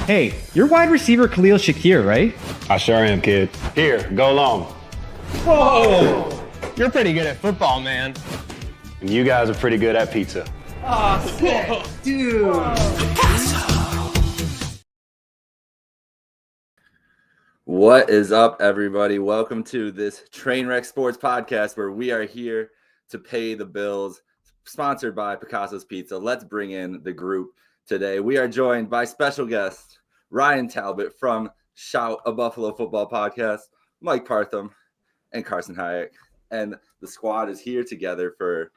Hey, you're wide receiver Khalil Shakir, right? I sure am, kid. Here, go long. Whoa! You're pretty good at football, man. And you guys are pretty good at pizza. Oh, sick. Dude. What is up, everybody? Welcome to this Trainwreck Sports Podcast where we are here to pay the bills, sponsored by Picasso's Pizza. Let's bring in the group today. We are joined by special guest Ryan Talbot from Shout, a Buffalo Football Podcast, Mike Partham, and Carson Hayek. And the squad is here together for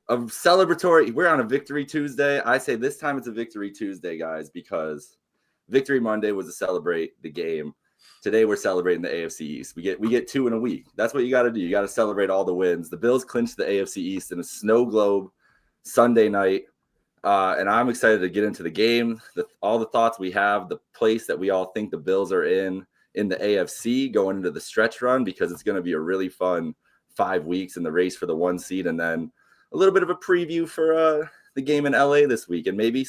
a celebratory. We're on a Victory Tuesday. I say this time it's a Victory Tuesday, guys, because Victory Monday was to celebrate the game. Today we're celebrating the AFC East. We get two in a week. That's what you got to do. You got to celebrate all the wins. The Bills clinched the AFC East in a snow globe Sunday night. And I'm excited to get into the game, all the thoughts we have, the place that we all think the Bills are in the AFC going into the stretch run, because it's going to be a really fun 5 weeks in the race for the 1 seed. And then a little bit of a preview for the game in LA this week. And maybe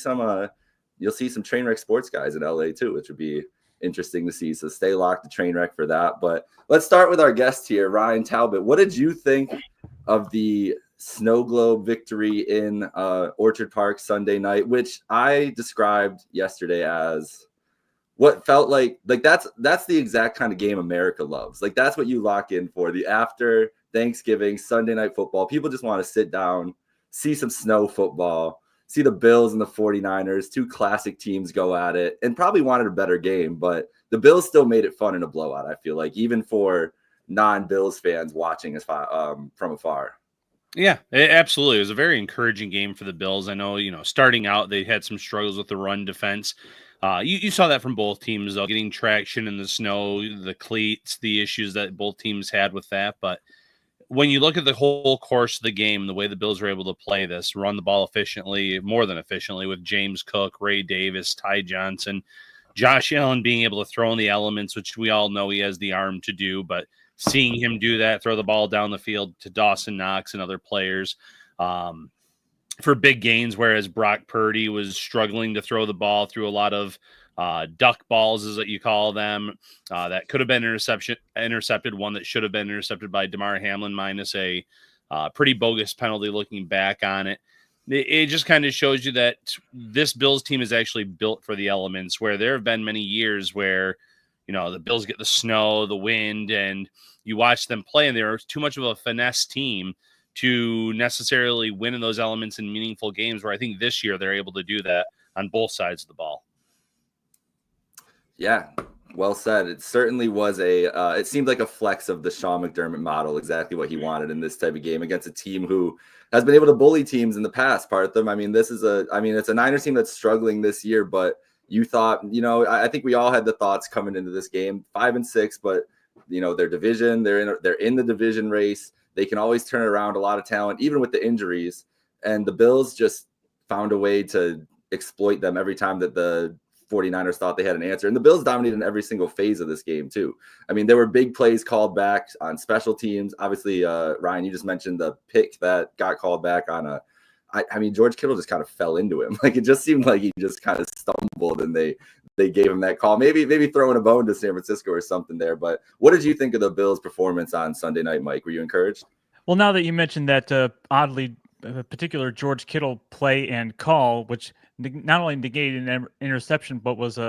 you'll see some Trainwreck Sports guys in LA too, which would be interesting to see. So stay locked to Trainwreck for that. But let's start with our guest here, Ryan Talbot. What did you think of the snow globe victory in Orchard Park Sunday night, which I described yesterday as what felt like that's the exact kind of game America loves. Like, that's what you lock in for, the after Thanksgiving Sunday night football. People just want to sit down, see some snow football, see the Bills and the 49ers, two classic teams go at it, and probably wanted a better game, but the Bills still made it fun in a blowout, I feel like, even for non-Bills fans watching from afar. Yeah, absolutely. It was a very encouraging game for the Bills. I know, starting out, they had some struggles with the run defense. You saw that from both teams, though, getting traction in the snow, the cleats, the issues that both teams had with that. But when you look at the whole course of the game, the way the Bills were able to play this, run the ball efficiently, more than efficiently, with James Cook, Ray Davis, Ty Johnson, Josh Allen being able to throw in the elements, which we all know he has the arm to do, but seeing him do that, throw the ball down the field to Dawson Knox and other players for big gains, whereas Brock Purdy was struggling to throw the ball through a lot of duck balls, as you call them, that could have been intercepted, one that should have been intercepted by Damar Hamlin, minus a pretty bogus penalty looking back on it. It just kind of shows you that this Bills team is actually built for the elements, where there have been many years where the Bills get the snow, the wind, and you watch them play, and they're too much of a finesse team to necessarily win in those elements in meaningful games, where I think this year they're able to do that on both sides of the ball. Yeah, well said. It certainly was it seemed like a flex of the Sean McDermott model, exactly what he wanted in this type of game against a team who has been able to bully teams in the past, Partham. It's a Niners team that's struggling this year, but you thought, I think we all had the thoughts coming into this game, 5-6, but their division, they're in the division race. They can always turn around a lot of talent, even with the injuries. And the Bills just found a way to exploit them every time that the 49ers thought they had an answer. And the Bills dominated in every single phase of this game too. I mean, there were big plays called back on special teams. Obviously, Ryan, you just mentioned the pick that got called back on George Kittle just kind of fell into him. Like, it just seemed like he just kind of stumbled, and they gave him that call. Maybe throwing a bone to San Francisco or something there. But what did you think of the Bills' performance on Sunday night, Mike? Were you encouraged? Well, now that you mentioned that oddly particular George Kittle play and call, which not only negated an interception, but was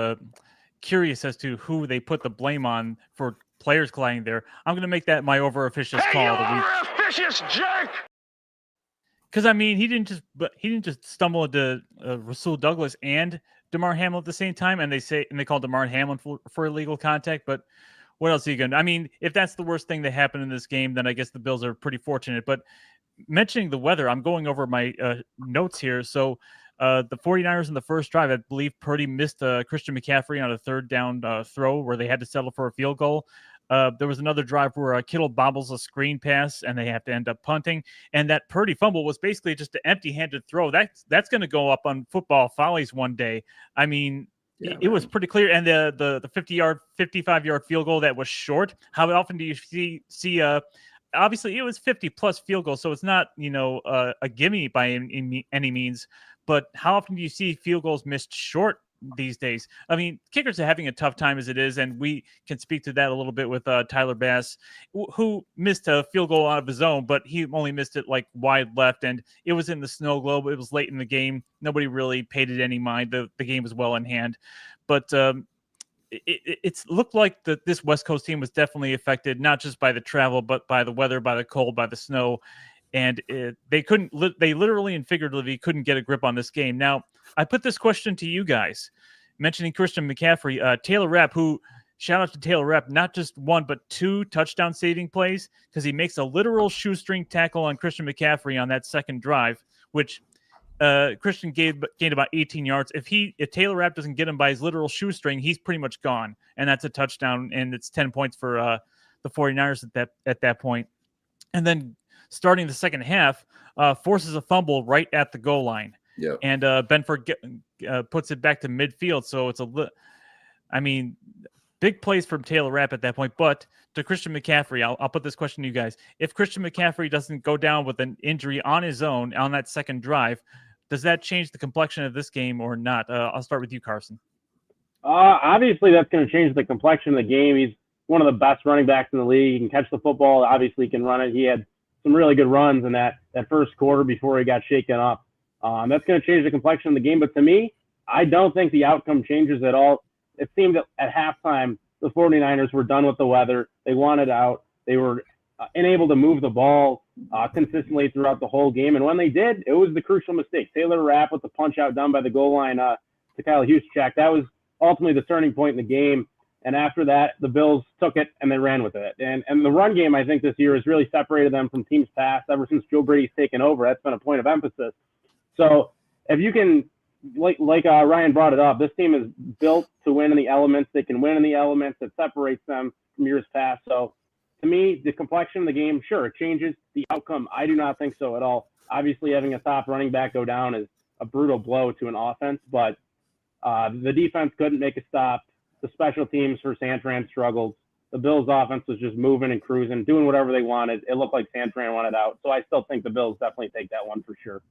curious as to who they put the blame on for players colliding there, I'm going to make that my over-officious call. Over-officious jerk! Because he didn't just stumble into Rasul Douglas and Damar Hamlin at the same time, and they called Damar Hamlin for illegal contact. But what else are you gonna? If that's the worst thing that happened in this game, then I guess the Bills are pretty fortunate. But mentioning the weather, I'm going over my notes here. So the 49ers in the first drive, I believe Purdy missed Christian McCaffrey on a third down throw where they had to settle for a field goal. There was another drive where Kittle bobbles a screen pass and they have to end up punting. And that Purdy fumble was basically just an empty-handed throw. That's going to go up on Football Follies one day. It was pretty clear. And the 55-yard field goal that was short. How often do you see obviously it was 50-plus field goal, so it's not, a gimme by any means. But how often do you see field goals missed short these days. I mean, kickers are having a tough time as it is, and we can speak to that a little bit with Tyler Bass, who missed a field goal out of his own, but he only missed it like wide left, and it was in the snow globe. It was late in the game. Nobody really paid it any mind. The game was well in hand, but it's looked like this West Coast team was definitely affected, not just by the travel, but by the weather, by the cold, by the snow. And they literally and figuratively couldn't get a grip on this game. Now, I put this question to you guys, mentioning Christian McCaffrey, Taylor Rapp, who, shout out to Taylor Rapp, not just one, but 2 touchdown saving plays, because he makes a literal shoestring tackle on Christian McCaffrey on that second drive, which Christian gained about 18 yards. If Taylor Rapp doesn't get him by his literal shoestring, he's pretty much gone. And that's a touchdown, and it's 10 points for the 49ers at that point. And then starting the second half, forces a fumble right at the goal line. Yep. And Benford puts it back to midfield. So it's big plays from Taylor Rapp at that point. But to Christian McCaffrey, I'll put this question to you guys. If Christian McCaffrey doesn't go down with an injury on his own on that second drive, does that change the complexion of this game or not? I'll start with you, Carson. Obviously, that's going to change the complexion of the game. He's one of the best running backs in the league. He can catch the football. Obviously, he can run it. He had some really good runs in that first quarter before he got shaken up. That's going to change the complexion of the game. But to me, I don't think the outcome changes at all. It seemed that at halftime, the 49ers were done with the weather. They wanted out. They were unable to move the ball consistently throughout the whole game. And when they did, it was the crucial mistake. Taylor Rapp with the punch out done by the goal line to Kyle Juszczyk. That was ultimately the turning point in the game. And after that, the Bills took it and they ran with it. And the run game, I think, this year has really separated them from teams past. Ever since Joe Brady's taken over, that's been a point of emphasis. So if you can, like Ryan brought it up, this team is built to win in the elements. They can win in the elements. It separates them from years past. So to me, the complexion of the game, sure, it changes. The outcome, I do not think so at all. Obviously, having a top running back go down is a brutal blow to an offense, but the defense couldn't make a stop. The special teams for San Fran struggled. The Bills' offense was just moving and cruising, doing whatever they wanted. It looked like San Fran wanted out. So I still think the Bills definitely take that one for sure.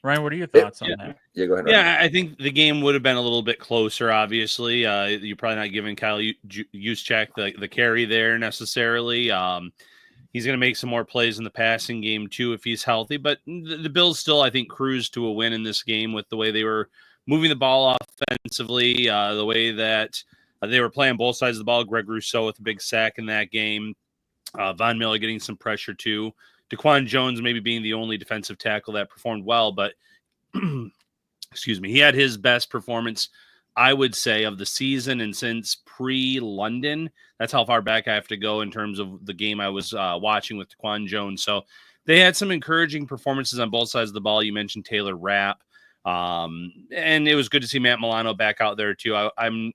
Ryan, what are your thoughts on that? Yeah, go ahead, Ryan. Yeah, I think the game would have been a little bit closer, obviously. You're probably not giving Kyle Juszczyk the carry there necessarily. He's going to make some more plays in the passing game, too, if he's healthy. But the Bills still, I think, cruised to a win in this game with the way they were moving the ball offensively, the way that they were playing both sides of the ball. Greg Rousseau with a big sack in that game. Von Miller getting some pressure, too. Daquan Jones maybe being the only defensive tackle that performed well, but excuse me, he had his best performance, I would say, of the season and since pre-London. That's how far back I have to go in terms of the game I was watching with Daquan Jones. So they had some encouraging performances on both sides of the ball. You mentioned Taylor Rapp, and it was good to see Matt Milano back out there too. I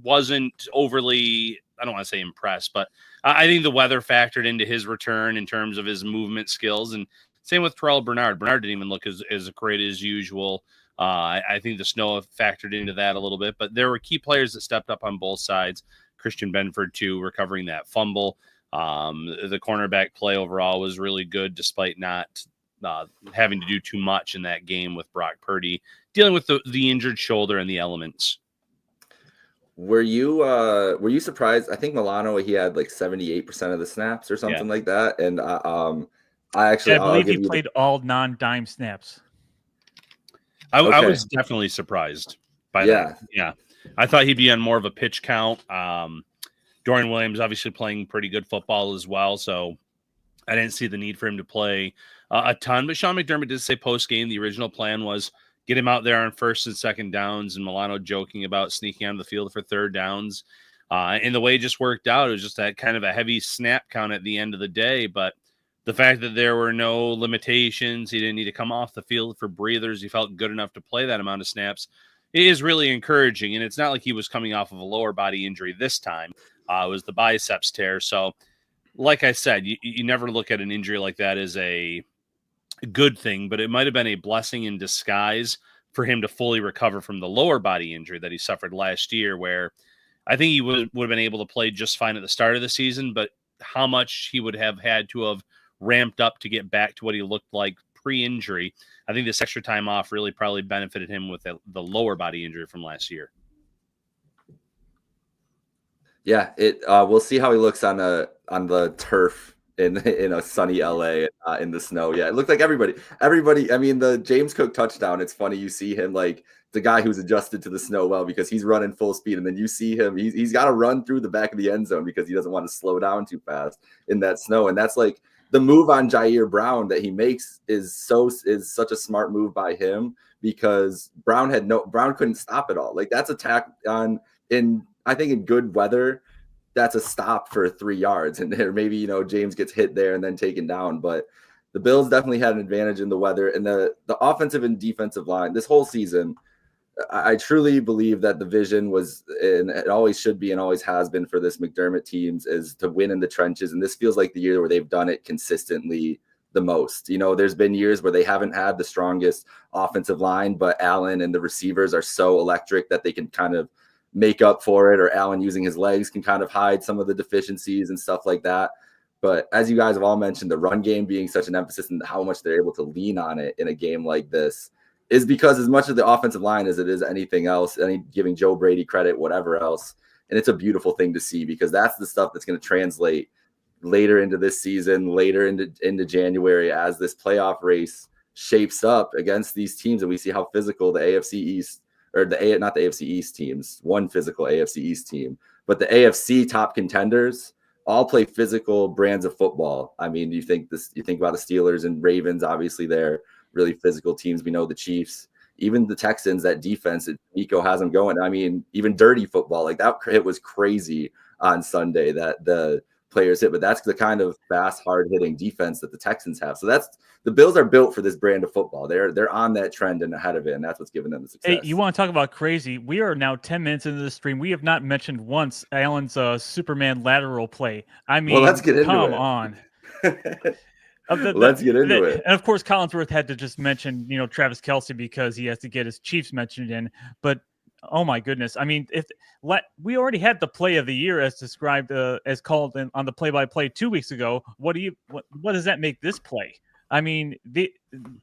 wasn't overly, I don't want to say impressed, but I think the weather factored into his return in terms of his movement skills. And same with Terrell Bernard. Bernard didn't even look as great as usual. I think the snow factored into that a little bit, but there were key players that stepped up on both sides. Christian Benford, too, recovering that fumble. The cornerback play overall was really good, despite not having to do too much in that game with Brock Purdy, dealing with the injured shoulder and the elements. Were you surprised? I think Milano, he had like 78% of the snaps or something like that. And I believe he played all non-dime snaps. I was definitely surprised by that. Yeah. I thought he'd be on more of a pitch count. Dorian Williams obviously playing pretty good football as well. So I didn't see the need for him to play a ton. But Sean McDermott did say post-game the original plan was get him out there on first and second downs, and Milano joking about sneaking onto the field for third downs. And the way it just worked out, it was just that kind of a heavy snap count at the end of the day. But the fact that there were no limitations, he didn't need to come off the field for breathers, he felt good enough to play that amount of snaps, it is really encouraging. And it's not like he was coming off of a lower body injury this time. It was the biceps tear. So like I said, you never look at an injury like that as a good thing, but it might have been a blessing in disguise for him to fully recover from the lower body injury that he suffered last year, where I think he would have been able to play just fine at the start of the season, but how much he would have had to have ramped up to get back to what he looked like pre-injury. I think this extra time off really probably benefited him with the lower body injury from last year. Yeah, we'll see how he looks on the turf in a sunny LA in the snow. Yeah, it looked like everybody. I mean, the James Cook touchdown. It's funny you see him like the guy who's adjusted to the snow well because he's running full speed, and then you see him. He's got to run through the back of the end zone because he doesn't want to slow down too fast in that snow, and that's like the move on Jair Brown that he makes is such a smart move by him because Brown couldn't stop it all. Like that's attack I think in good weather, that's a stop for 3 yards. And there maybe, James gets hit there and then taken down. But the Bills definitely had an advantage in the weather. And the offensive and defensive line, this whole season, I truly believe that the vision was, and it always should be and always has been for this McDermott teams, is to win in the trenches. And this feels like the year where they've done it consistently the most. There's been years where they haven't had the strongest offensive line, but Allen and the receivers are so electric that they can kind of make up for it, or Allen using his legs can kind of hide some of the deficiencies and stuff like that. But as you guys have all mentioned, the run game being such an emphasis and how much they're able to lean on it in a game like this is because as much of the offensive line as it is anything else, giving Joe Brady credit, whatever else. And it's a beautiful thing to see because that's the stuff that's going to translate later into this season, later into January as this playoff race shapes up against these teams. And we see how physical the AFC East, or not the AFC East teams, one physical AFC East team, but the AFC top contenders all play physical brands of football. I mean, you think about the Steelers and Ravens, obviously they're really physical teams. We know the Chiefs, even the Texans, that defense that Nico has them going. I mean, even dirty football, like that hit was crazy on Sunday that the players hit, but that's the kind of fast, hard-hitting defense that the Texans have. So the Bills are built for this brand of football. They're on that trend and ahead of it, and that's what's giving them the success. Hey, you want to talk about crazy? We are now 10 minutes into the stream. We have not mentioned once Allen's Superman lateral play. I mean, let's get into come it. On. Let's get into it. And of course, Collinsworth had to just mention, Travis Kelce because he has to get his Chiefs mentioned in. But oh my goodness! I mean, we already had the play of the year as described, as called on the play-by-play 2 weeks ago. What does that make this play? I mean,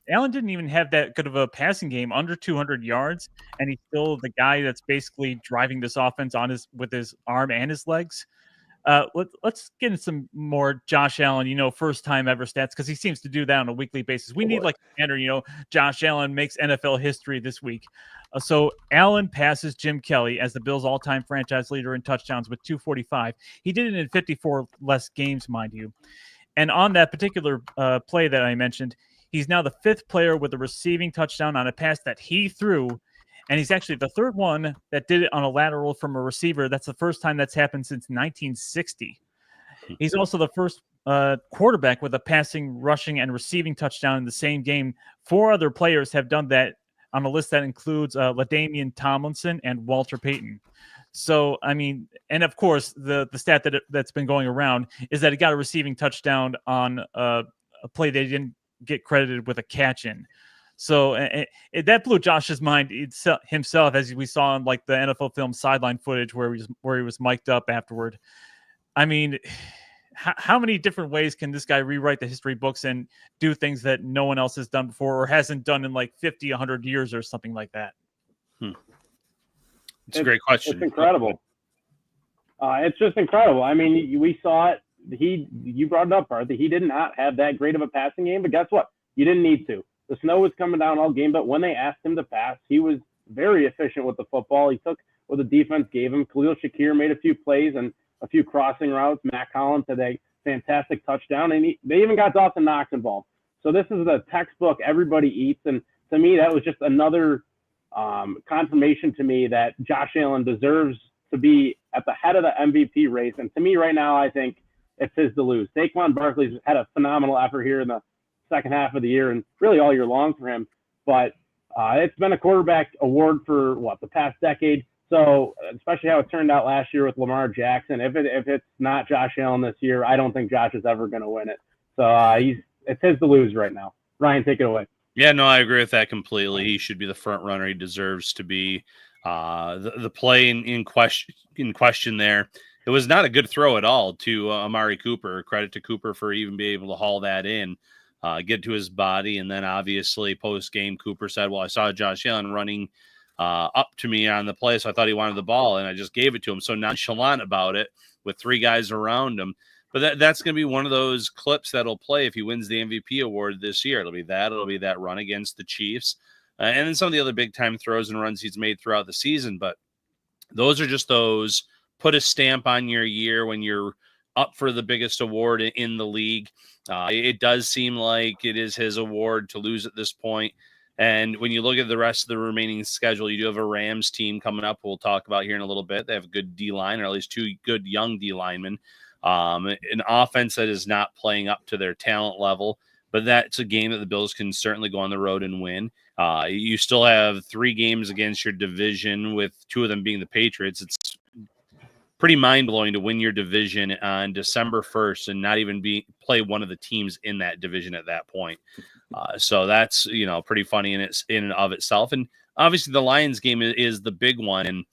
Allen didn't even have that good of a passing game, under 200 yards, and he's still the guy that's basically driving this offense with his arm and his legs. Let's get into some more Josh Allen, first time ever stats, because he seems to do that on a weekly basis. We need like a banner, Josh Allen makes NFL history this week. So Allen passes Jim Kelly as the Bills' all-time franchise leader in touchdowns with 245. He did it in 54 less games, mind you. And on that particular play that I mentioned, he's now the fifth player with a receiving touchdown on a pass that he threw. And he's actually the third one that did it on a lateral from a receiver. That's the first time that's happened since 1960. He's also the first quarterback with a passing, rushing, and receiving touchdown in the same game. 4 other players have done that on a list that includes LaDainian Tomlinson and Walter Payton. So, I mean, and of course, the stat that's been going around is that he got a receiving touchdown on a play they didn't get credited with a catch in. So that blew Josh's mind himself, as we saw in like the NFL film sideline footage where he was mic'd up afterward. I mean, how many different ways can this guy rewrite the history books and do things that no one else has done before or hasn't done in like 50, 100 years or something like that? It's a great question. It's incredible. It's just incredible. I mean, we saw it. You brought it up, Arthur. He did not have that great of a passing game, but guess what? You didn't need to. The snow was coming down all game, but when they asked him to pass, he was very efficient with the football. He took what the defense gave him. Khalil Shakir made a few plays and a few crossing routes. Matt Collins had a fantastic touchdown, and they even got Dawson Knox involved. So this is the textbook everybody eats, and to me, that was just another confirmation to me that Josh Allen deserves to be at the head of the MVP race. And to me right now, I think it's his to lose. Saquon Barkley's had a phenomenal effort here in the second half of the year and really all year long for him. But it's been a quarterback award for the past decade. So especially how it turned out last year with Lamar Jackson. If it's not Josh Allen this year, I don't think Josh is ever going to win it. So it's his to lose right now. Ryan, take it away. Yeah, no, I agree with that completely. He should be the front runner. He deserves to be. The play in question there, it was not a good throw at all to Amari Cooper. Credit to Cooper for even being able to haul that in. get to his body. And then obviously post game, Cooper said, well, I saw Josh Allen running up to me on the play, so I thought he wanted the ball, and I just gave it to him. So nonchalant about it with 3 guys around him. But that's going to be one of those clips that'll play if he wins the MVP award this year. It'll be that run against the Chiefs, and then some of the other big-time throws and runs he's made throughout the season. But those are just those put a stamp on your year when you're up for the biggest award in the league. It does seem like it is his award to lose at this point. And when you look at the rest of the remaining schedule, you do have a Rams team coming up we'll talk about here in a little bit. They have a good D-line, or at least 2 good young D-linemen. An offense that is not playing up to their talent level, but that's a game that the Bills can certainly go on the road and win. You still have 3 games against your division, with 2 of them being the Patriots. It's pretty mind-blowing to win your division on December 1st and not even play one of the teams in that division at that point. So that's, pretty funny in and of itself. And obviously the Lions game is the big one. And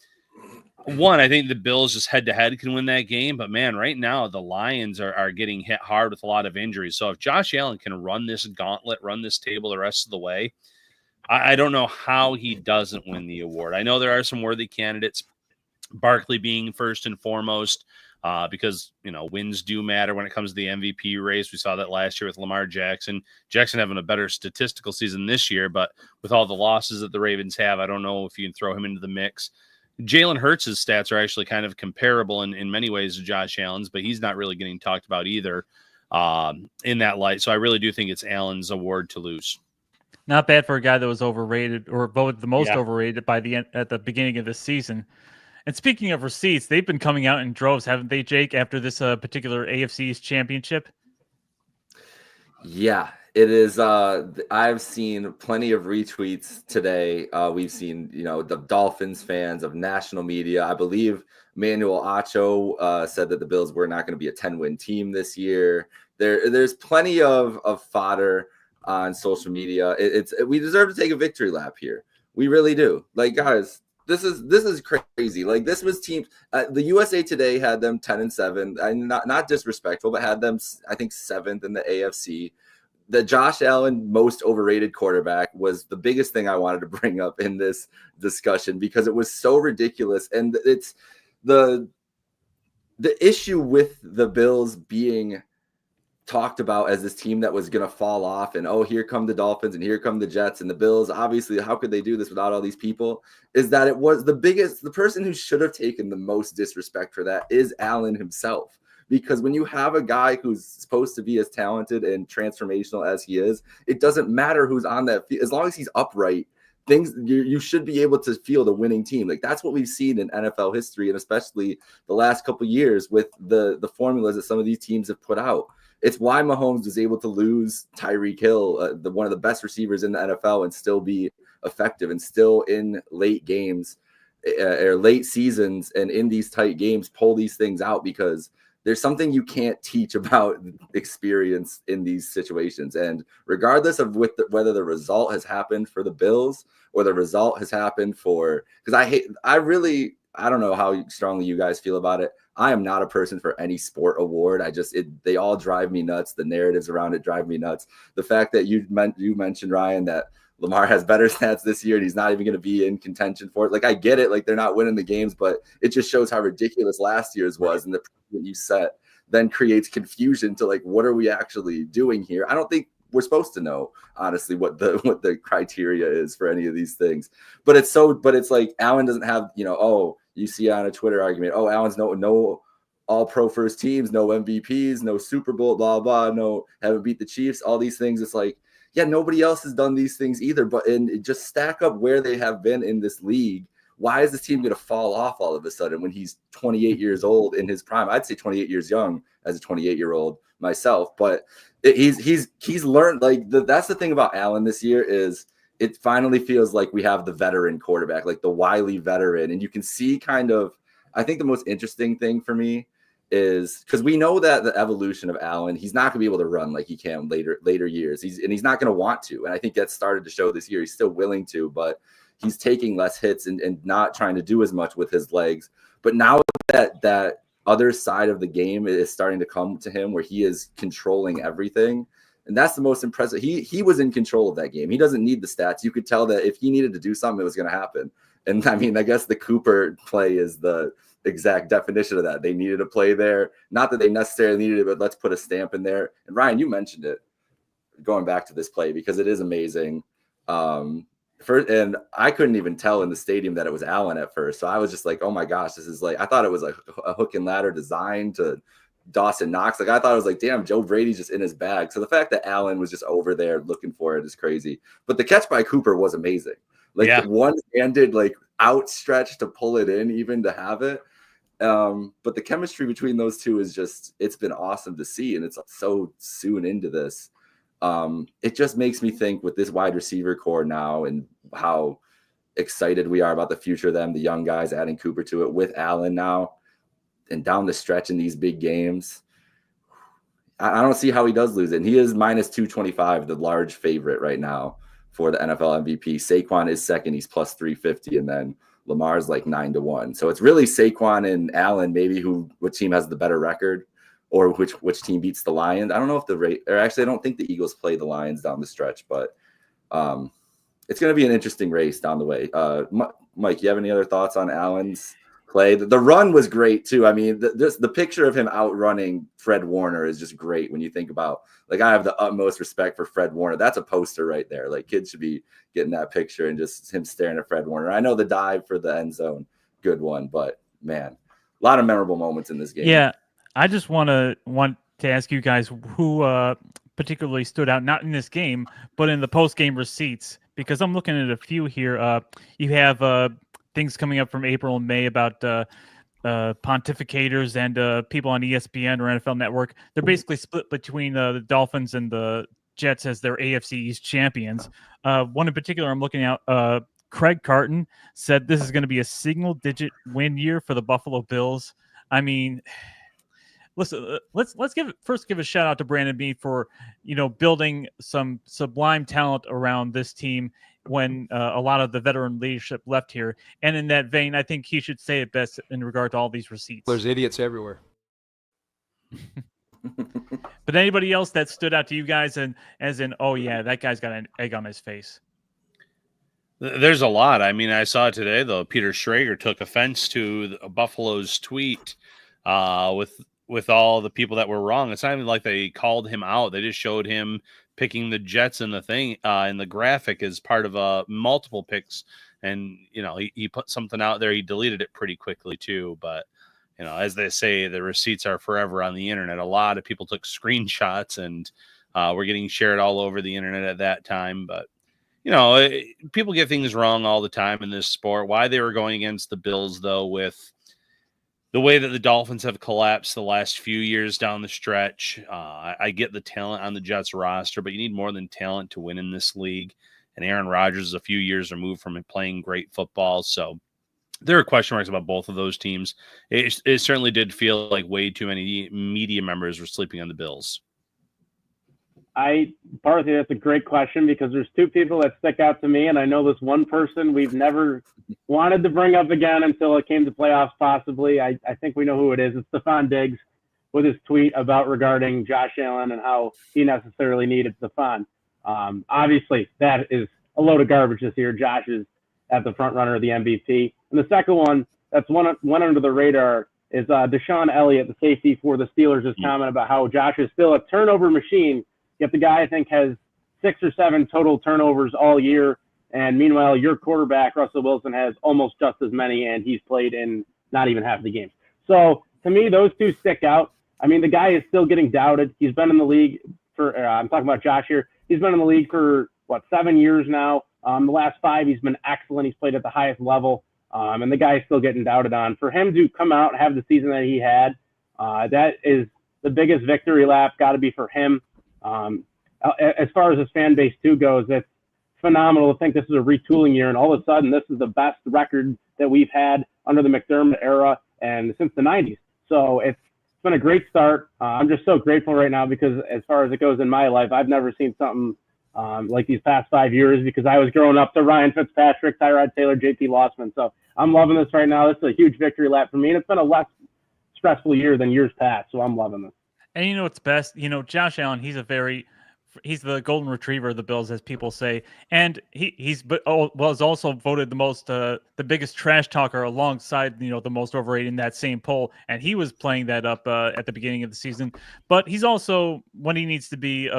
I think the Bills just head-to-head can win that game. But, man, right now the Lions are getting hit hard with a lot of injuries. So if Josh Allen can run this gauntlet, run this table the rest of the way, I don't know how he doesn't win the award. I know there are some worthy candidates, Barkley being first and foremost, because, wins do matter when it comes to the MVP race. We saw that last year with Lamar Jackson. Jackson having a better statistical season this year, but with all the losses that the Ravens have, I don't know if you can throw him into the mix. Jalen Hurts' stats are actually kind of comparable in many ways to Josh Allen's, but he's not really getting talked about either in that light. So I really do think it's Allen's award to lose. Not bad for a guy that was overrated, or voted the most overrated at the beginning of this season. And speaking of receipts, they've been coming out in droves, haven't they, Jake, after this particular AFC's championship? Yeah, it is. I've seen plenty of retweets today. We've seen, the Dolphins fans of national media. I believe Manuel Acho said that the Bills were not going to be a 10-win team this year. There's plenty of fodder on social media. We deserve to take a victory lap here. We really do. Like, guys, this is crazy. Like, this was teams. The USA Today had them 10-7, and not disrespectful, but had them, I think, 7th in the AFC. The Josh Allen most overrated quarterback was the biggest thing I wanted to bring up in this discussion, because it was so ridiculous. And it's the issue with the Bills being talked about as this team that was going to fall off, and here come the Dolphins and here come the Jets and the Bills. Obviously, how could they do this without all these people? Is that it was the person who should have taken the most disrespect for that is Allen himself. Because when you have a guy who's supposed to be as talented and transformational as he is, it doesn't matter who's on that field. As long as he's upright, you should be able to field a winning team. Like, that's what we've seen in NFL history, and especially the last couple of years with the formulas that some of these teams have put out. It's why Mahomes was able to lose Tyreek Hill, one of the best receivers in the NFL, and still be effective, and still in late games or late seasons and in these tight games pull these things out, because there's something you can't teach about experience in these situations. And regardless of whether the result has happened for the Bills or the result has happened for, because I don't know how strongly you guys feel about it. I am not a person for any sport award. They all drive me nuts. The narratives around it drive me nuts. The fact that you mentioned, Ryan, that Lamar has better stats this year and he's not even going to be in contention for it. Like, I get it. Like, they're not winning the games, but it just shows how ridiculous last year's was. And the precedent you set then creates confusion to, like, what are we actually doing here? I don't think we're supposed to know, honestly, what the criteria is for any of these things. But it's like Allen doesn't have, you see on a Twitter argument, Allen's no all pro first teams, no MVPs, no Super Bowl, blah, blah, no, haven't beat the Chiefs, all these things. It's like, yeah, nobody else has done these things either. But just stack up where they have been in this league. Why is this team going to fall off all of a sudden when he's 28 years old in his prime? I'd say 28 years young as a 28-year-old myself. But he's learned, like, that's the thing about Allen this year is it finally feels like we have the veteran quarterback, like the wily veteran. And you can see kind of, I think the most interesting thing for me is because we know that the evolution of Allen, he's not going to be able to run like he can later years. He's not going to want to. And I think that started to show this year. He's still willing to, but he's taking less hits and not trying to do as much with his legs. But now that other side of the game is starting to come to him where he is controlling everything. And that's the most impressive. He was in control of that game. He doesn't need the stats. You could tell that if he needed to do something, it was going to happen. And I mean, I guess the Cooper play is the exact definition of that. They needed a play there. Not that they necessarily needed it, but let's put a stamp in there. And Ryan, you mentioned it, going back to this play, because it is amazing. And I couldn't even tell in the stadium that it was Allen at first. So I was just like, oh my gosh, this is like, I thought it was like a hook and ladder design to Dawson Knox. Like I thought it was like, damn, Joe Brady's just in his bag. So the fact that Allen was just over there looking for it is crazy. But the catch by Cooper was amazing. Like the one-handed, like outstretched to pull it in, even to have it. But the chemistry between those two is just, it's been awesome to see. And it's so soon into this. It just makes me think with this wide receiver core now and how excited we are about the future of them, the young guys, adding Cooper to it with Allen now and down the stretch in these big games. I don't see how he does lose it. And he is minus 225, the large favorite right now for the NFL MVP. Saquon is second. He's plus 350. And then Lamar's like 9-1. So it's really Saquon and Allen, maybe what team has the better record or which team beats the Lions. I don't know if I don't think the Eagles play the Lions down the stretch, but it's going to be an interesting race down the way. Mike, you have any other thoughts on Allen's play? The run was great too. I mean, the picture of him outrunning Fred Warner is just great when you think about, like, I have the utmost respect for Fred Warner. That's a poster right there. Like, kids should be getting that picture and just him staring at Fred Warner. I know the dive for the end zone, good one, but man, a lot of memorable moments in this game. Yeah. I just want to ask you guys who particularly stood out, not in this game, but in the post-game receipts, because I'm looking at a few here. You have things coming up from April and May about pontificators and people on ESPN or NFL Network. They're basically split between the Dolphins and the Jets as their AFC East champions. One in particular I'm looking at, Craig Carton said this is going to be a single-digit win year for the Buffalo Bills. I mean, listen, let's give a shout out to Brandon Beane for, building some sublime talent around this team when a lot of the veteran leadership left here. And in that vein, I think he should say it best in regard to all these receipts. There's idiots everywhere. But anybody else that stood out to you guys, and as in, oh yeah, that guy's got an egg on his face? There's a lot. I mean, I saw today though, Peter Schrager took offense to Buffalo's tweet with all the people that were wrong. It's not even like they called him out. They just showed him picking the Jets in the thing in the graphic as part of multiple picks. And, he put something out there. He deleted it pretty quickly too. But, as they say, the receipts are forever on the internet. A lot of people took screenshots and were getting shared all over the internet at that time. But, people get things wrong all the time in this sport. Why they were going against the Bills, though, with the way that the Dolphins have collapsed the last few years down the stretch, I get the talent on the Jets roster, but you need more than talent to win in this league. And Aaron Rodgers is a few years removed from playing great football. So there are question marks about both of those teams. It certainly did feel like way too many media members were sleeping on the Bills. I partly that's a great question because there's two people that stick out to me, and I know this one person we've never wanted to bring up again until it came to playoffs possibly. I think we know who it is. It's Stephon Diggs with his tweet regarding Josh Allen and how he necessarily needed Stephon. Obviously, that is a load of garbage this year. Josh is at the front runner of the MVP. And the second one that's one under the radar is Deshaun Elliott, the safety for the Steelers, is comment about how Josh is still a turnover machine. Yet the guy, I think, has 6 or 7 total turnovers all year. And meanwhile, your quarterback, Russell Wilson, has almost just as many, and he's played in not even half the games. So to me, those two stick out. I mean, the guy is still getting doubted. He's been in the league for, I'm talking about Josh here. He's been in the league for, 7 years now. The last 5, he's been excellent. He's played at the highest level. And the guy is still getting doubted on. For him to come out and have the season that he had, that is the biggest victory lap, got to be for him. As far as his fan base too goes, it's phenomenal to think this is a retooling year, and all of a sudden this is the best record that we've had under the McDermott era and since the 90s. So it's been a great start. I'm just so grateful right now because as far as it goes in my life, I've never seen something like these past 5 years because I was growing up to Ryan Fitzpatrick, Tyrod Taylor, JT Lossman. So I'm loving this right now. This is a huge victory lap for me, and it's been a less stressful year than years past. So I'm loving this. And what's best? Josh Allen, he's a very, he's the golden retriever of the Bills, as people say, and was also voted the biggest trash talker alongside the most overrated in that same poll, and he was playing that up at the beginning of the season. But he's also, when he needs to be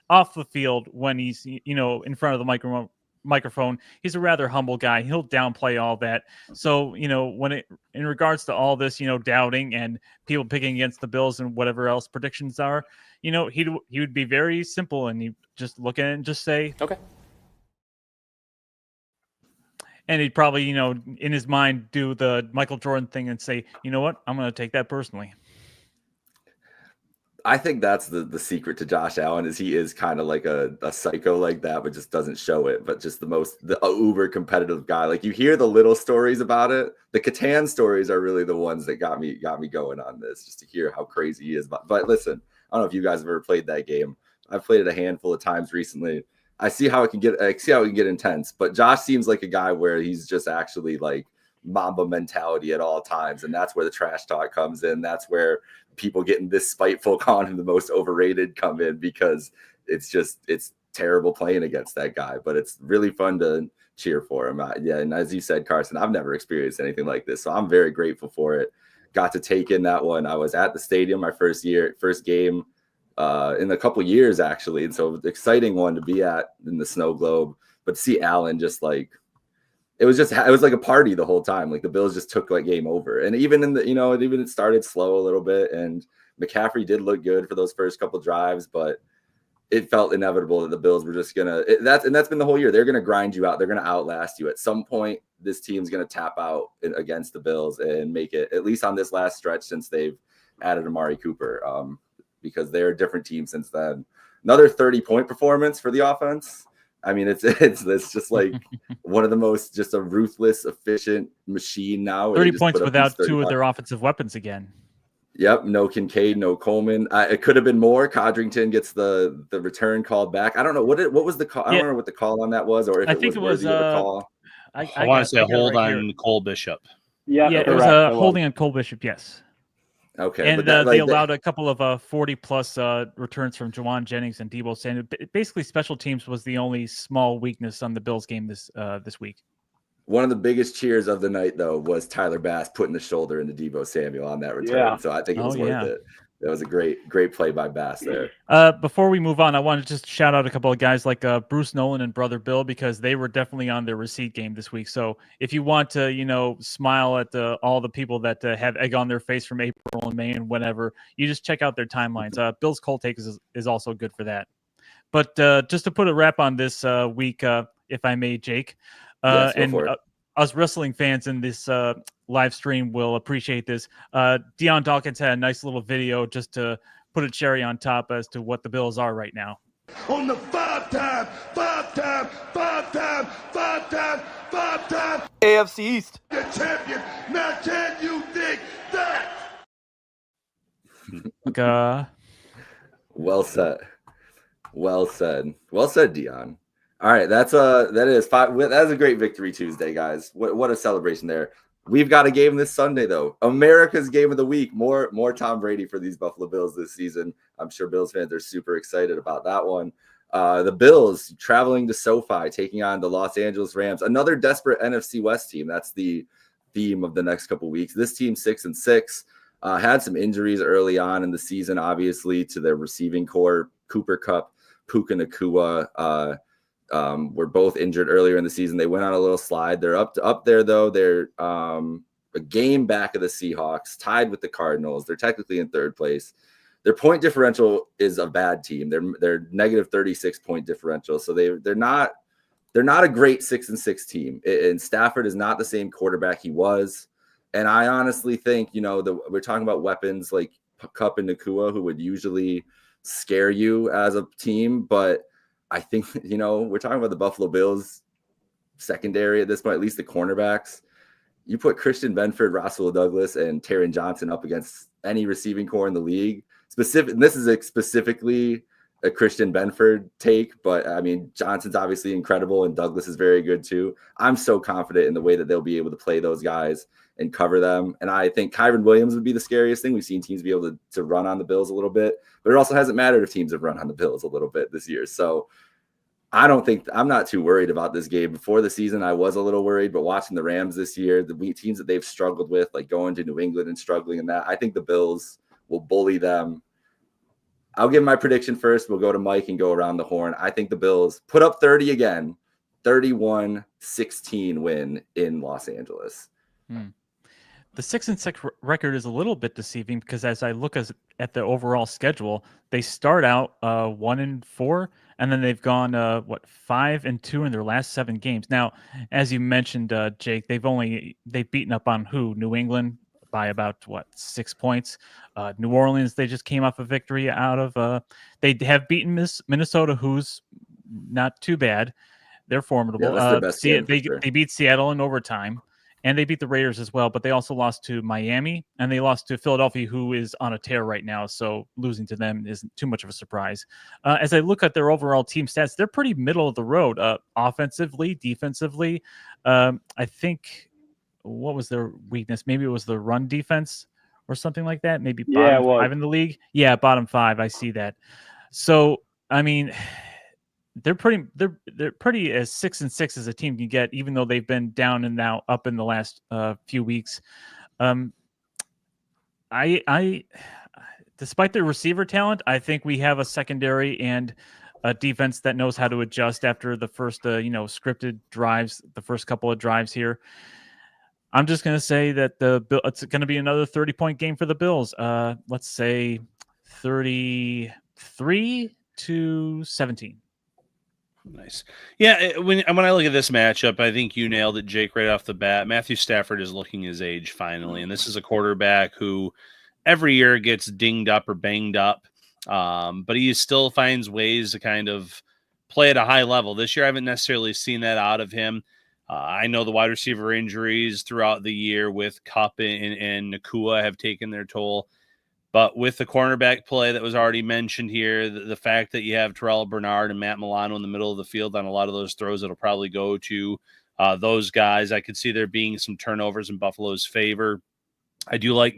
off the field, when he's in front of the microphone, he's a rather humble guy. He'll downplay all that. So in regards to all this doubting and people picking against the Bills and whatever else predictions are, he would be very simple, and he just look at it and just say, okay. And he'd probably in his mind do the Michael Jordan thing and say, you know what, I'm going to take that personally. I think that's the secret to Josh Allen, is he is kind of like a psycho like that, but just doesn't show it. But just the uber competitive guy. Like, you hear the little stories about it. The Catan stories are really the ones that got me going on this, just to hear how crazy he is. But listen, I don't know if you guys have ever played that game. I've played it a handful of times recently. I see how it can get intense. But Josh seems like a guy where he's just actually like Mamba mentality at all times, and that's where the trash talk comes in. That's where people getting this spiteful, calling him the most overrated, come in, because it's terrible playing against that guy, but it's really fun to cheer for him. And as you said, Carson, I've never experienced anything like this, so I'm very grateful for it. Got to take in that one. I was at the stadium my first game in a couple years, actually, and so exciting one to be at in the snow globe. But to see Allen just like, it was like a party the whole time. Like, the Bills just took like game over. And even it started slow a little bit, and McCaffrey did look good for those first couple drives, but it felt inevitable that the Bills were just that's been the whole year. They're going to grind you out. They're going to outlast you. At some point, this team's going to tap out against the Bills and make it, at least on this last stretch since they've added Amari Cooper, because they're a different team since then. Another 30-point performance for the offense. I mean, it's just like one of the most, just a ruthless, efficient machine now. 30 points without two of their offensive weapons again. Yep, no Kincaid, no Coleman. It could have been more. Codrington gets the return called back. I don't know what was the call. I don't remember what the call on that was, or if I think it was a call. I want to say hold on Cole Bishop. Yeah, it was a holding on Cole Bishop. Yes. Okay, and they allowed a couple of 40-plus returns from Jawan Jennings and Deebo Samuel. Basically, special teams was the only small weakness on the Bills game this week. One of the biggest cheers of the night, though, was Tyler Bass putting the shoulder into Deebo Samuel on that return. Yeah. So I think it was worth it. That was a great play by Bass there. Before we move on, I want to just shout out a couple of guys like Bruce Nolan and Brother Bill, because they were definitely on their receipt game this week. So if you want to, smile at all the people that have egg on their face from April and May and whenever, you just check out their timelines. Bill's Cold Take is also good for that. But just to put a wrap on this week, if I may, Jake, yes, and us wrestling fans in this live stream will appreciate this. Deion Dawkins had a nice little video just to put a cherry on top as to what the Bills are right now. On the five-time AFC East the champion. Now can you dig that? Well said, Deion. All right, that is a great victory Tuesday, guys. What a celebration there. We've got a game this Sunday, though. America's game of the week. More Tom Brady for these Buffalo Bills this season. I'm sure Bills fans are super excited about that one. The Bills traveling to SoFi, taking on the Los Angeles Rams, another desperate NFC West team. That's the theme of the next couple weeks. This team 6-6, had some injuries early on in the season, obviously, to their receiving core. Cooper Kupp, Puka Nacua, were both injured earlier in the season. They went on a little slide. They're up there, though. They're a game back of the Seahawks, tied with the Cardinals. They're technically in third place. Their point differential is a bad team. They're negative 36 point differential. So they're not a great 6-6 team. And Stafford is not the same quarterback he was. And I honestly think, we're talking about weapons like Kupp and Nacua, who would usually scare you as a team. But I think, we're talking about the Buffalo Bills secondary at this point, at least the cornerbacks. You put Christian Benford, Rasul Douglas, and Taron Johnson up against any receiving core in the league. This is specifically a Christian Benford take, but I mean, Johnson's obviously incredible and Douglas is very good too. I'm so confident in the way that they'll be able to play those guys and cover them. And I think Kyron Williams would be the scariest thing. We've seen teams be able to run on the Bills a little bit, but it also hasn't mattered if teams have run on the Bills a little bit this year. So I'm not too worried about this game. Before the season, I was a little worried, but watching the Rams this year, the teams that they've struggled with, like going to New England and struggling in that, I think the Bills will bully them. I'll give my prediction first. We'll go to Mike and go around the horn. I think the Bills put up 30 again, 31-16 win in Los Angeles. The 6-6 record is a little bit deceiving because as I look at the overall schedule, they start out 1-4, and then they've gone 5-2 in their last 7 games. Now, as you mentioned, Jake, they've beaten up on who? New England by about 6 points. New Orleans, they just came off a victory out of. They have beaten Minnesota, who's not too bad. They're formidable. Yeah, that's their best game for sure. They beat Seattle in overtime. And they beat the Raiders as well, but they also lost to Miami, and they lost to Philadelphia, who is on a tear right now, so losing to them isn't too much of a surprise. As I look at their overall team stats, they're pretty middle of the road, offensively, defensively. I think, what was their weakness? Maybe it was the run defense or something like that, maybe bottom 5 in the league. Yeah, bottom 5, I see that. So, I mean... They're pretty as 6-6 as a team can get, even though they've been down and now up in the last few weeks. I despite their receiver talent, I think we have a secondary and a defense that knows how to adjust after the first scripted drives, the first couple of drives here. I'm just going to say that it's going to be another 30-point game for the Bills. Let's say 33-17. Nice. Yeah, when I look at this matchup, I think you nailed it, Jake, right off the bat. Matthew Stafford is looking his age finally, and this is a quarterback who every year gets dinged up or banged up, but he still finds ways to kind of play at a high level. This year, I haven't necessarily seen that out of him. I know the wide receiver injuries throughout the year with Kupp and Nakua have taken their toll. But with the cornerback play that was already mentioned here, the fact that you have Terrell Bernard and Matt Milano in the middle of the field on a lot of those throws that'll probably go to those guys, I could see there being some turnovers in Buffalo's favor. I do like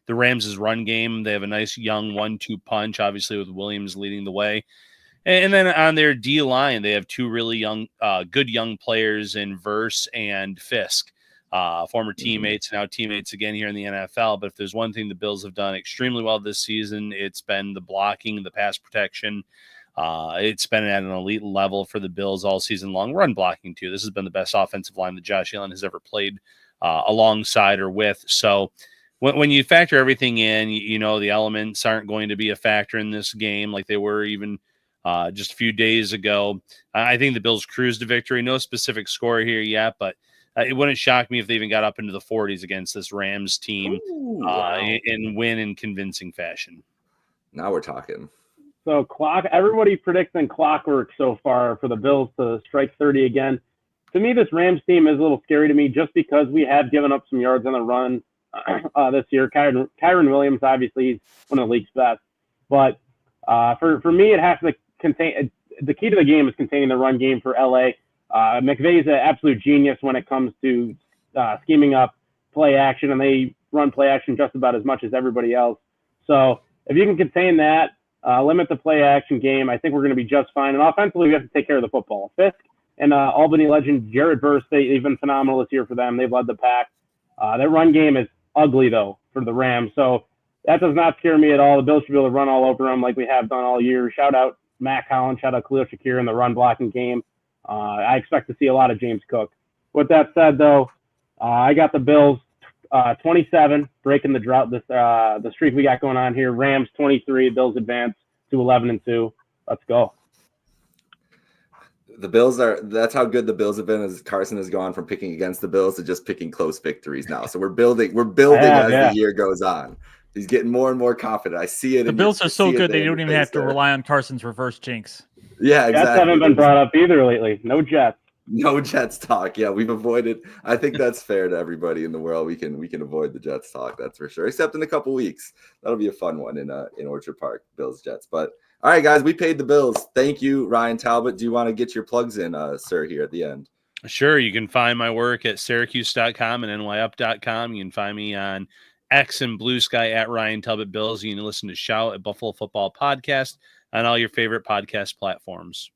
the Rams' run game. They have a nice young 1-2 punch, obviously with Williams leading the way. And then on their D line, they have 2 really young, good young players in Verse and Fisk. Former teammates, now teammates again here in the NFL. But if there's one thing the Bills have done extremely well this season, it's been the blocking, the pass protection. It's been at an elite level for the Bills all season long. Run blocking, too. This has been the best offensive line that Josh Allen has ever played alongside or with. So when you factor everything in, the elements aren't going to be a factor in this game like they were even just a few days ago. I think the Bills cruised to victory. No specific score here yet, but it wouldn't shock me if they even got up into the 40s against this Rams team and win in convincing fashion. Now we're talking. So everybody predicting clockwork so far for the Bills to strike 30 again. To me, this Rams team is a little scary to me just because we have given up some yards on the run this year. Kyron Williams, obviously, he's one of the league's best. But for me, it has to contain – the key to the game is containing the run game for L.A., McVay's an absolute genius when it comes to scheming up play action, and they run play action just about as much as everybody else. So if you can contain that, limit the play action game, I think we're going to be just fine. And offensively, we have to take care of the football. Fisk and Albany legend Jared Verse, they've been phenomenal this year for them. They've led the pack. Their run game is ugly, though, for the Rams. So that does not scare me at all. The Bills should be able to run all over them like we have done all year. Shout out Matt Collins, shout out Khalil Shakir in the run blocking game. I expect to see a lot of James Cook. With that said, though, I got the Bills 27, breaking the drought, the streak we got going on here. Rams 23, Bills advance to 11-2. Let's go. The Bills that's how good the Bills have been as Carson has gone from picking against the Bills to just picking close victories now. So we're building as the year goes on. He's getting more and more confident. I see it. The Bills are so good they don't even have to rely on Carson's reverse jinx. Yeah, exactly. Jets haven't been brought up either lately. No Jets. No Jets talk. Yeah, we've avoided. I think that's fair to everybody in the world. We can avoid the Jets talk. That's for sure. Except in a couple weeks, that'll be a fun one in Orchard Park, Bills Jets. But All right, guys, we paid the bills. Thank you, Ryan Talbot. Do you want to get your plugs in, sir, here at the end? Sure. You can find my work at syracuse.com and nyup.com. You can find me on X and Blue Sky at Ryan Talbot Bills. You can listen to Shout at Buffalo Football Podcast on all your favorite podcast platforms.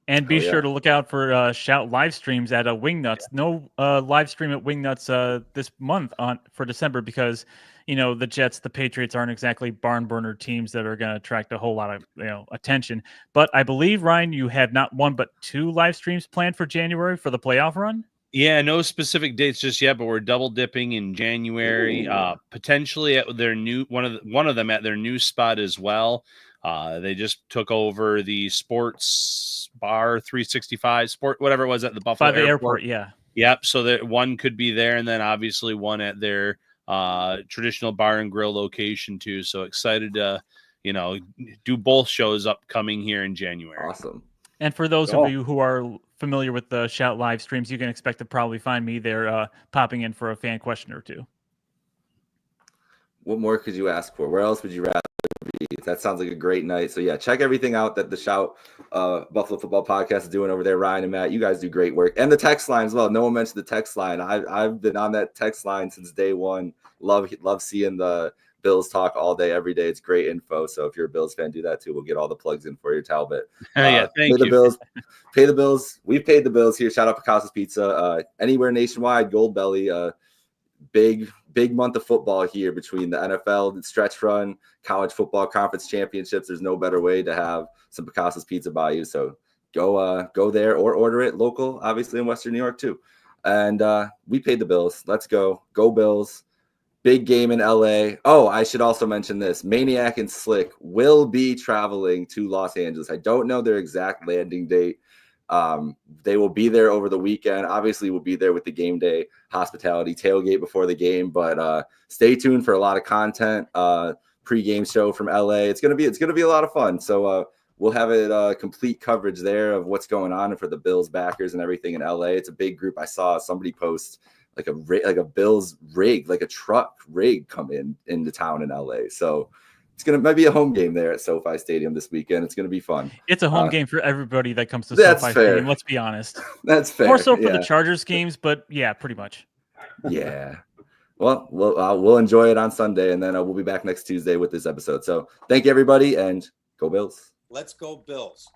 And be sure to look out for Shout live streams at Wingnuts. No live stream at Wingnuts this month for December because the Jets, the Patriots aren't exactly barn burner teams that are going to attract a whole lot of attention. But I believe, Ryan, you have not one but 2 live streams planned for January for the playoff run. Yeah, no specific dates just yet, but we're double dipping in January, potentially at their new one of them at their new spot as well. They just took over the Sports Bar 365 Sport, whatever it was at the Buffalo Airport. Yeah. Yep. So that one could be there, and then obviously one at their traditional bar and grill location too. So excited to do both shows upcoming here in January. Awesome. And for those of you who are familiar with the Shout live streams, you can expect to probably find me there popping in for a fan question or two. What more could you ask for? Where else would you rather be? That sounds like a great night. So yeah, check everything out that the Shout Buffalo Football Podcast is doing over there. Ryan and Matt, you guys do great work. And the text line as well. No one mentioned the text line. I've been on that text line since day one. Love seeing the Bills talk all day, every day. It's great info. So if you're a Bills fan, do that too. We'll get all the plugs in for you, Talbot. Yeah, thank you. Pay the bills. We've paid the bills here. Shout out Picasso's Pizza. Anywhere nationwide, Gold Belly. Big month of football here between the NFL stretch run, college football conference championships. There's no better way to have some Picasso's Pizza by you. So go there or order it local, obviously in Western New York too. And we paid the bills. Let's go. Go Bills. Big game in LA. Oh, I should also mention this. Maniac and Slick will be traveling to Los Angeles. I don't know their exact landing date. They will be there over the weekend. Obviously, we'll be there with the game day hospitality tailgate before the game. But stay tuned for a lot of content. Pre-game show from LA. It's gonna be a lot of fun. So we'll have it complete coverage there of what's going on and for the Bills backers and everything in LA. It's a big group. I saw somebody post like a Bills rig, like a truck rig come into town in LA. So might be a home game there at SoFi Stadium this weekend. It's going to be fun. It's a home game for everybody that comes to SoFi Stadium. Let's be honest. That's fair. More so for the Chargers games, but yeah, pretty much. Yeah. Well, we'll enjoy it on Sunday, and then we'll be back next Tuesday with this episode. So thank you, everybody, and go Bills. Let's go Bills.